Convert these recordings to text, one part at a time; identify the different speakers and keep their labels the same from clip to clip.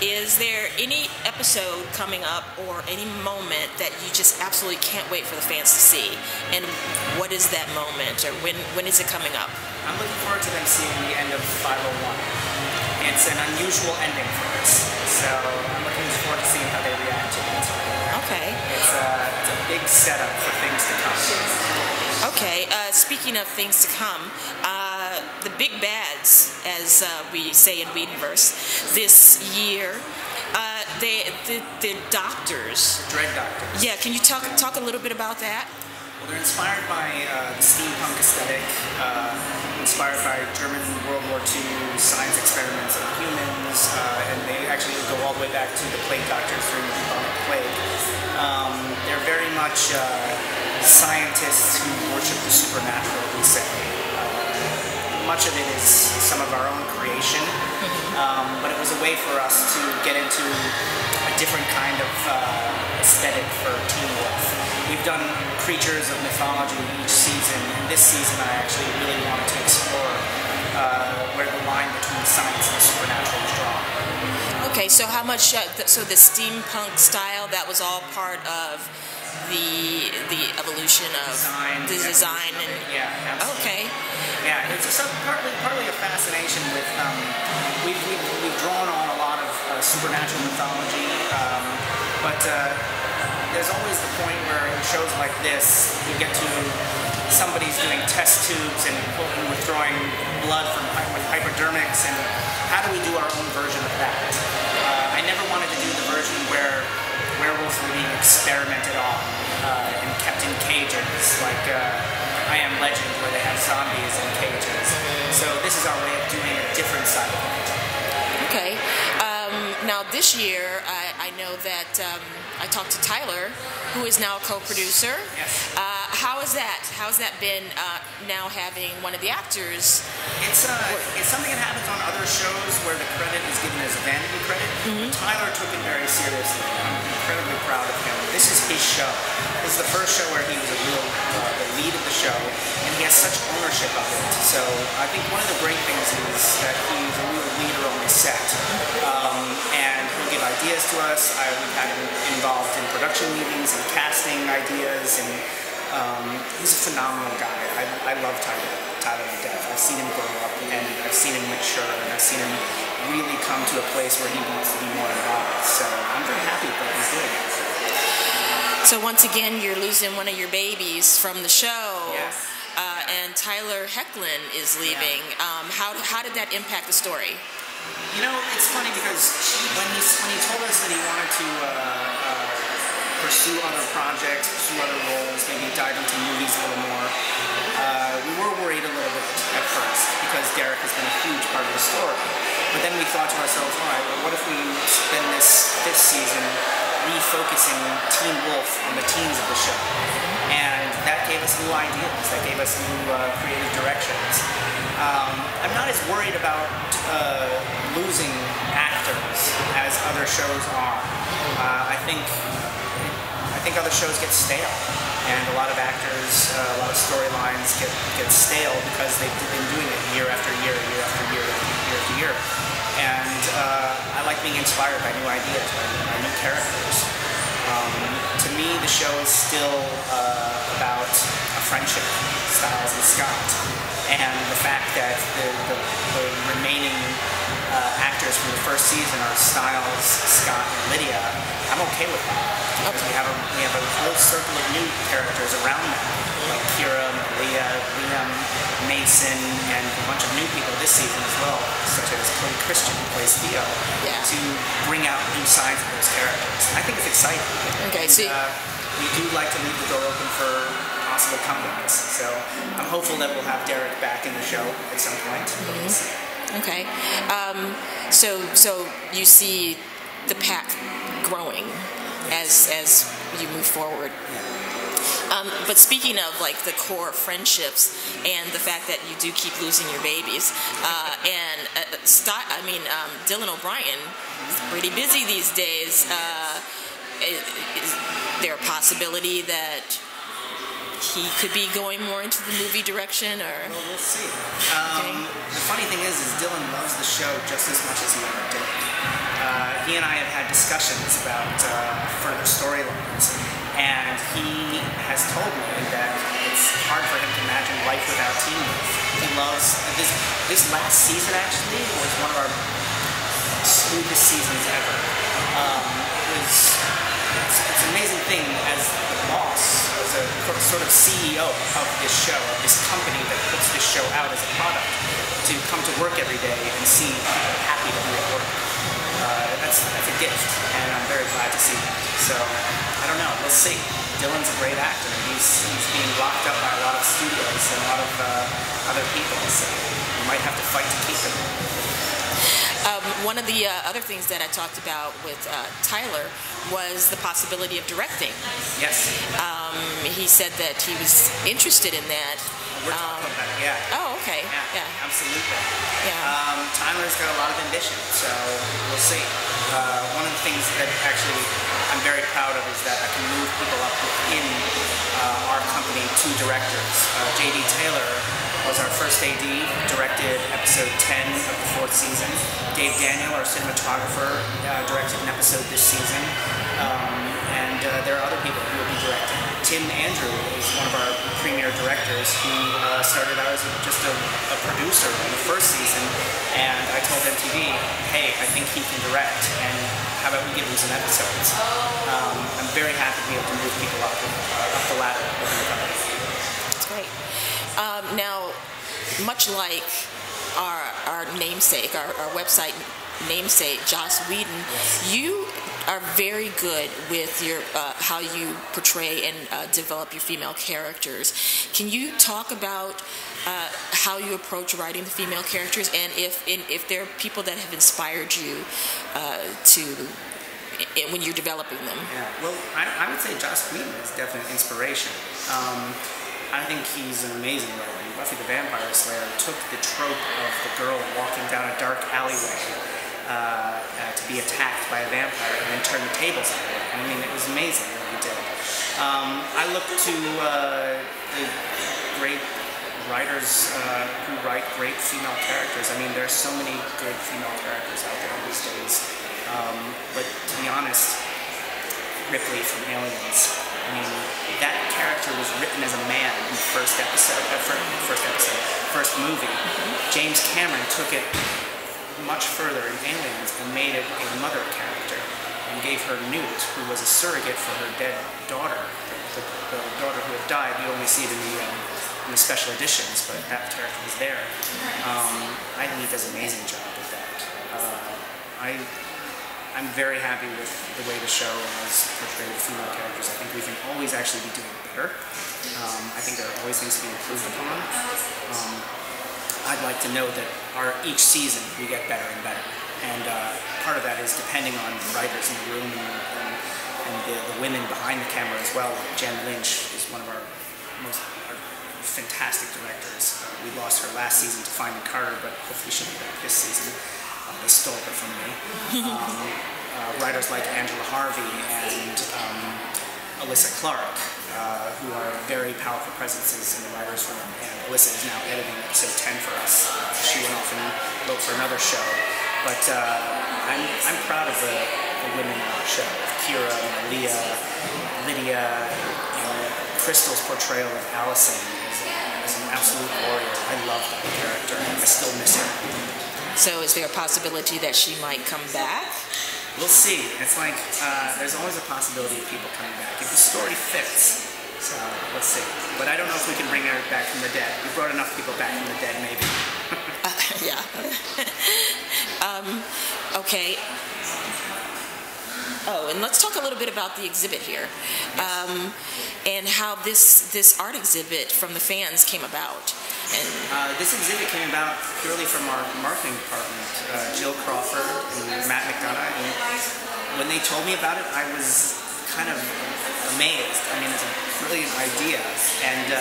Speaker 1: is there any episode coming up or any moment that you just absolutely can't wait for the fans to see? And what is that moment, or when is it coming up?
Speaker 2: I'm looking forward to them seeing the end of 501. It's an unusual ending for us, so I'm looking forward to seeing how they react to it.
Speaker 1: Okay.
Speaker 2: It's a big setup for things to come.
Speaker 1: Okay, speaking of things to come, the big bads, as we say in Whedonverse, this year, the doctors.
Speaker 2: The Dread Doctors.
Speaker 1: Yeah, can you talk a little bit about that?
Speaker 2: Well, they're inspired by the steampunk aesthetic, inspired by German World War II science experiments on humans, and they actually go all the way back to the plague doctors during the bubonic plague. They're very much scientists who worship the supernatural, we say. Much of it is some of our own creation, but it was a way for us to get into a different kind of aesthetic for Teen Wolf. We've done creatures of mythology each season, and this season I actually really wanted to explore where the line between science and supernatural is drawn.
Speaker 1: Okay, so how much? So the steampunk style, that was all part of the evolution of the design, and
Speaker 2: yeah, absolutely.
Speaker 1: Okay.
Speaker 2: Yeah, it's partly a fascination with. We've drawn on a lot of supernatural mythology, but there's always the point where in shows like this, you get to somebody's doing test tubes and withdrawing blood from hypodermics, and how do we do our own version of that? I never wanted to do the version where werewolves were being experimented on and kept in cages, like I Am Legend, where they have zombies in cages. So this is our way of doing a different side of it.
Speaker 1: Okay. Now this year, I know that I talked to Tyler, who is now a co-producer.
Speaker 2: Yes.
Speaker 1: How is that? How's that been now having one of the actors?
Speaker 2: It's something that happens on other shows where the credit is given as vanity credit. Tyler took it very seriously. I'm incredibly proud of him. This is his show. This is the first show where he was the lead of the show, and he has such ownership of it. So I think one of the great things is that he's a real leader on the set, and he'll give ideas to us. We've had him involved in production meetings and casting ideas, and he's a phenomenal guy. I love Tyler to death. I've seen him grow up, and I've seen him mature, and I've seen him really come to a place where he wants to be more involved. So I'm very happy with what he's doing.
Speaker 1: So once again, you're losing one of your babies from the show.
Speaker 2: Yes.
Speaker 1: And Tyler Hoechlin is leaving.
Speaker 2: Yeah.
Speaker 1: How did that impact the story?
Speaker 2: You know, it's funny because when he told us that he wanted to pursue other projects, pursue other roles, maybe dive into movies a little more, we were worried a little bit at first because Derek has been a huge part of the story. But then we thought to ourselves, all right, well, what if we spend this season refocusing Teen Wolf on the teens of the show? And that gave us new ideas, that gave us new creative directions. I'm not as worried about losing actors as other shows are. I think other shows get stale, and a lot of actors, a lot of storylines get stale because they've been doing it year after year, year after year, year after year. And I like being inspired by new ideas, by new characters. To me, the show is still about a friendship, Stiles and Scott, and the fact that the remaining actors from the first season are Stiles, Scott, and Lydia. I'm okay with that. Because we have a whole circle of new characters around them, like Kira, Malia, Liam, Mason, and a bunch of new people this season as well, such as Cody Christian, who plays Theo, to bring out new sides of those characters. I think it's exciting.
Speaker 1: Okay,
Speaker 2: and, we do like to leave the door open for possible comebacks, so I'm hopeful that we'll have Derek back in the show at some point.
Speaker 1: Okay, so you see the pack growing as you move forward. But speaking of like the core friendships and the fact that you do keep losing your babies, Dylan O'Brien is pretty busy these days. Is there a possibility that he could be going more into the movie direction, or?
Speaker 2: Well, we'll see.
Speaker 1: Okay.
Speaker 2: The funny thing is Dylan loves the show just as much as he ever did. He and I have had discussions about further storylines, and he has told me that it's hard for him to imagine life without Teen Wolf. He loves this last season. Actually, was one of our smoothest seasons ever. It's an amazing thing as the boss, as a sort of CEO of this show, of this company that puts this show out as a product, to come to work every day and see people happy to be at work. That's a gift, and I'm very glad to see that. So, I don't know, we'll see. Dylan's a great actor. He's being locked up by a lot of studios and a lot of other people, so we might have to fight to keep him.
Speaker 1: One of the other things that I talked about with Tyler was the possibility of directing.
Speaker 2: Yes.
Speaker 1: He said that he was interested in that.
Speaker 2: We're talking about it, yeah.
Speaker 1: Oh, okay.
Speaker 2: Yeah, absolutely.
Speaker 1: Yeah.
Speaker 2: Tyler's got a lot of ambition, so we'll see. One of the things that actually I'm very proud of is that I can move people up within our company to directors. J.D. Taylor was our first AD, directed episode 10 of the 4th season. Dave Daniel, our cinematographer, directed an episode this season. And there are other people who will be directing. Tim Andrew is one of our premier directors who started out as just a producer in the 1st season, and I told MTV, hey, I think he can direct, and how about we give him some episodes? I'm very happy to be able to move people up the ladder within the company.
Speaker 1: That's great. Now, much like our namesake, our website namesake, Joss Whedon, you are very good with your how you portray and develop your female characters. Can you talk about how you approach writing the female characters, and if there are people that have inspired you when you're developing them?
Speaker 2: Yeah, well, I would say Joss Whedon is definitely an inspiration. I think he's an amazing writer. Buffy the Vampire Slayer took the trope of the girl walking down a dark alleyway to be attacked by a vampire and then turn the tables on her. I mean, it was amazing what he did. I look to the great writers who write great female characters. I mean, there's so many good female characters out there these days. But to be honest, Ripley from Aliens, I mean, that character was written as a man in the first movie. James Cameron took it much further in Aliens and made it a mother character and gave her Newt, who was a surrogate for her dead daughter, the daughter who had died. You only see it in the special editions, but that character was there. I think he does an amazing job with that. I'm very happy with the way the show has portrayed female characters. I think we can always actually be doing better. I think there are always things to be improved upon. I'd like to know that each season we get better and better. And part of that is depending on the writers in the room and the women behind the camera as well. Jen Lynch is one of our fantastic directors. We lost her last season to Find Carter, but hopefully she'll be back this season. They stole her from me. Writers like Angela Harvey and Alyssa Clark, who are very powerful presences in the writers' room. And Alyssa is now editing episode 10 for us. She went off and wrote for another show. But I'm proud of the women on our show. Kira, Leah, Lydia, Crystal's portrayal of Allison is an absolute warrior. I love that character. I still miss her.
Speaker 1: So is there a possibility that she might come back?
Speaker 2: We'll see. It's like there's always a possibility of people coming back if the story fits. So let's see. But I don't know if we can bring her back from the dead. We brought enough people back from the dead, maybe.
Speaker 1: Yeah. Okay. Oh, and let's talk a little bit about the exhibit here, and how this art exhibit from the fans came about. And
Speaker 2: this exhibit came about purely from our marketing department, Jill Crawford and Matt McDonough. And when they told me about it, I was kind of amazed. I mean, it's a brilliant idea, and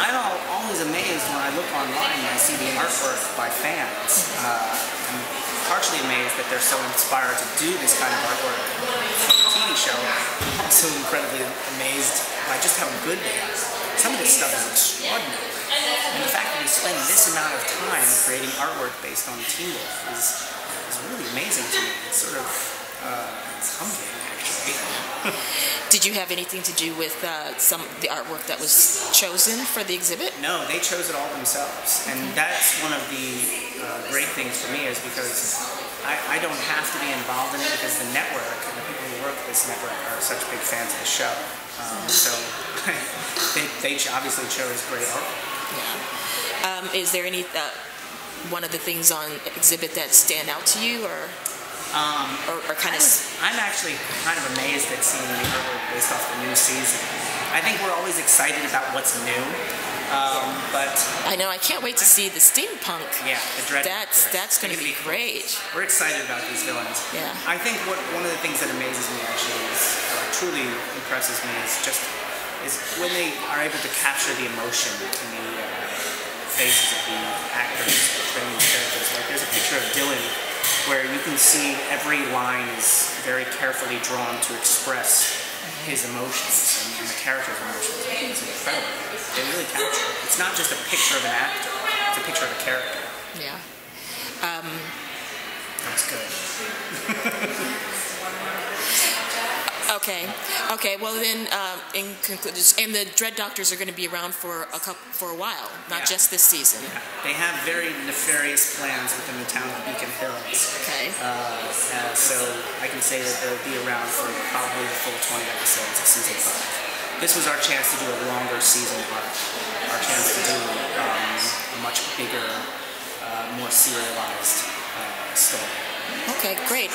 Speaker 2: I'm always amazed when I look online and I see the artwork by fans. I'm partially amazed that they're so inspired to do this kind of artwork from TV show, I'm so incredibly amazed by just how good they are. Some of this stuff is extraordinary. And the fact that we spend this amount of time creating artwork based on Teen Wolf is really amazing to me. It's sort of it's humbling, actually.
Speaker 1: Did you have anything to do with the artwork that was chosen for the exhibit?
Speaker 2: No, they chose it all themselves. And that's one of the great things for me, is because I don't have to be involved in it, because the network and the people who work at this network are such big fans of the show. So they obviously chose great artwork.
Speaker 1: Yeah. Is there any one of the things on exhibit that stand out to you, or kind of?
Speaker 2: I'm actually kind of amazed at seeing the artwork based off the new season. I think we're always excited about what's new, but
Speaker 1: I know, I can't wait to see the steampunk.
Speaker 2: Yeah, the Dread.
Speaker 1: That's going to be great.
Speaker 2: We're excited about these villains.
Speaker 1: Yeah.
Speaker 2: I think one of the things that amazes me, actually, truly impresses me, is when they are able to capture the emotion in the faces of the actors portraying these characters. Like, there's a picture of Dylan where you can see every line is very carefully drawn to express his emotions and the character's emotions. It's incredible. They really capture it. It's not just a picture of an actor, it's a picture of a character.
Speaker 1: Yeah.
Speaker 2: That's good.
Speaker 1: Okay. Well then, in conclusion, and the Dread Doctors are going to be around for a while, not just this season.
Speaker 2: Yeah. They have very nefarious plans within the town of Beacon Hills.
Speaker 1: Okay.
Speaker 2: So I can say that they'll be around for probably the full 20 episodes of season 5. This was our chance to do a longer season arc. Our chance to do a much bigger, more serialized story.
Speaker 1: Okay, great.